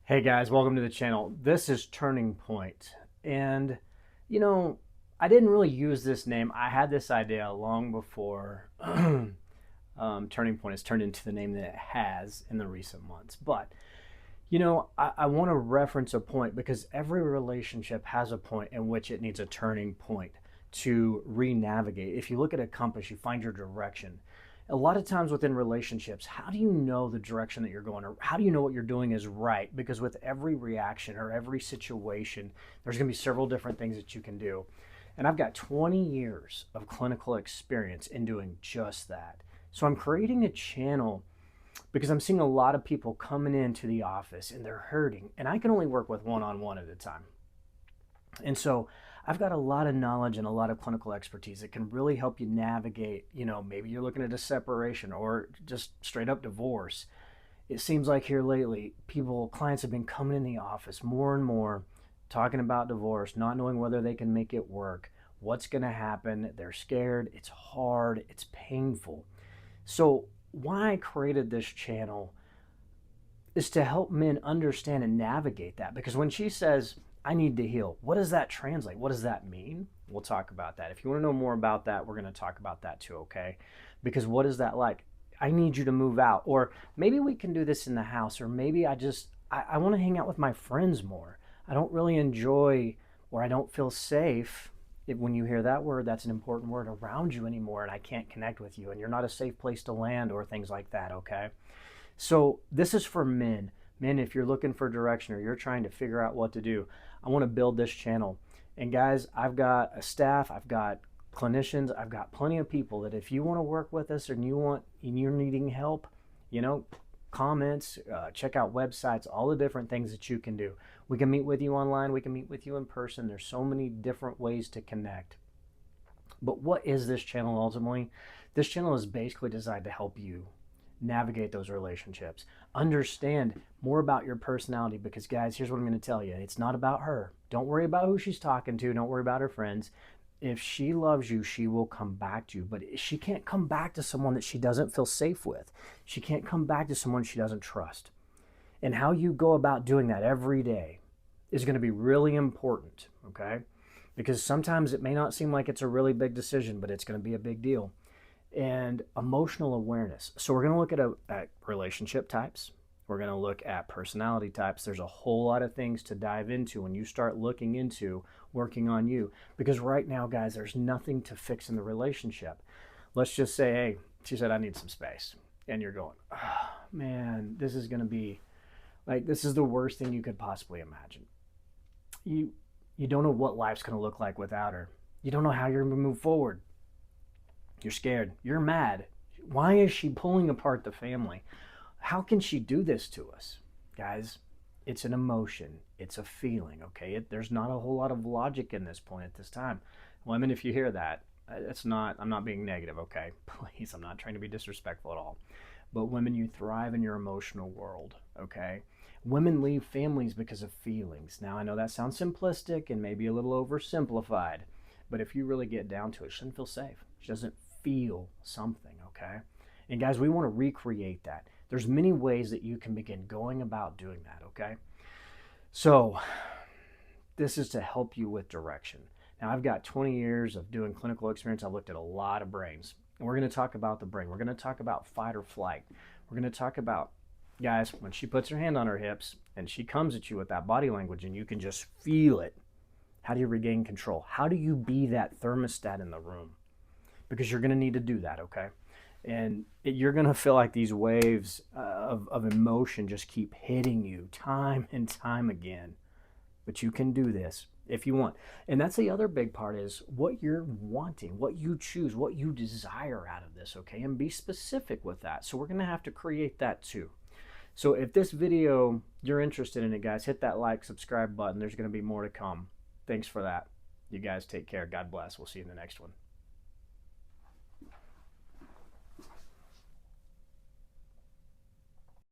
Hey guys, welcome to the channel. This is Turning Point. And, you know, I didn't really use this name. I had this idea long before Turning Point has turned into the name that it has in the recent months. But, I want to reference a point because every relationship has a point in which it needs a turning point to re-navigate. If you look at a compass, you find your direction. A lot of times within relationships, how do you know the direction that you're going, or how do you know what you're doing is right? Because with every reaction or every situation, there's going to be several different things that you can do. And I've got 20 years of clinical experience in doing just that. So I'm creating a channel because I'm seeing a lot of people coming into the office and they're hurting, and I can only work with one-on-one at a time. And so I've got a lot of knowledge and a lot of clinical expertise that can really help you navigate. Maybe you're looking at a separation or just straight up divorce. It seems like here lately, clients have been coming in the office more and more talking about divorce, not knowing whether they can make it work, what's going to happen. They're scared, it's hard, it's painful. So, why I created this channel is to help men understand and navigate that. Because when she says, I need to heal, what does that translate? What does that mean? We'll talk about that. If you want to know more about that, we're going to talk about that too, okay? Because what is that like? I need you to move out. Or maybe we can do this in the house. Or maybe I want to hang out with my friends more. I don't really enjoy, or I don't feel safe. When you hear that word, that's an important word, around you anymore, and I can't connect with you, and you're not a safe place to land, or things like that, okay? So this is for men. Men, if you're looking for direction or you're trying to figure out what to do, I want to build this channel. And guys, I've got a staff, I've got clinicians, I've got plenty of people that if you want to work with us and you're needing help, you know, comments, check out websites, all the different things that you can do. We can meet with you online, we can meet with you in person. There's so many different ways to connect. But what is this channel ultimately? This channel is basically designed to help you navigate those relationships. Understand more about your personality, because guys, here's what I'm going to tell you. It's not about her. Don't worry about who she's talking to. Don't worry about her friends. If she loves you, she will come back to you. But she can't come back to someone that she doesn't feel safe with. She can't come back to someone she doesn't trust. And how you go about doing that every day is going to be really important, okay? Because sometimes it may not seem like it's a really big decision, but it's going to be a big deal. And emotional awareness. So we're going to look at relationship types. We're going to look at personality types. There's a whole lot of things to dive into when you start looking into working on you. Because right now, guys, there's nothing to fix in the relationship. Let's just say, hey, she said, I need some space. And you're going, oh, man, this is going to be like, this is the worst thing you could possibly imagine. You don't know what life's going to look like without her. You don't know how you're going to move forward. You're scared. You're mad. Why is she pulling apart the family? How can she do this to us? Guys, it's an emotion. It's a feeling, okay? There's not a whole lot of logic in this point at this time. Women, if you hear that, I'm not being negative, okay? Please, I'm not trying to be disrespectful at all. But women, you thrive in your emotional world, okay? Women leave families because of feelings. Now, I know that sounds simplistic and maybe a little oversimplified, but if you really get down to it, she doesn't feel safe. She doesn't feel something, okay? And guys, we want to recreate that. There's many ways that you can begin going about doing that, okay? So this is to help you with direction. Now, I've got 20 years of doing clinical experience. I've looked at a lot of brains. And we're going to talk about the brain. We're going to talk about fight or flight. We're going to talk about, guys, when she puts her hand on her hips and she comes at you with that body language and you can just feel it, how do you regain control? How do you be that thermostat in the room? Because you're going to need to do that, okay? And you're going to feel like these waves of emotion just keep hitting you time and time again. But you can do this if you want. And that's the other big part, is what you're wanting, what you choose, what you desire out of this, okay? And be specific with that. So we're going to have to create that too. So if this video, you're interested in it, guys, hit that like, subscribe button. There's going to be more to come. Thanks for that. You guys take care. God bless. We'll see you in the next one.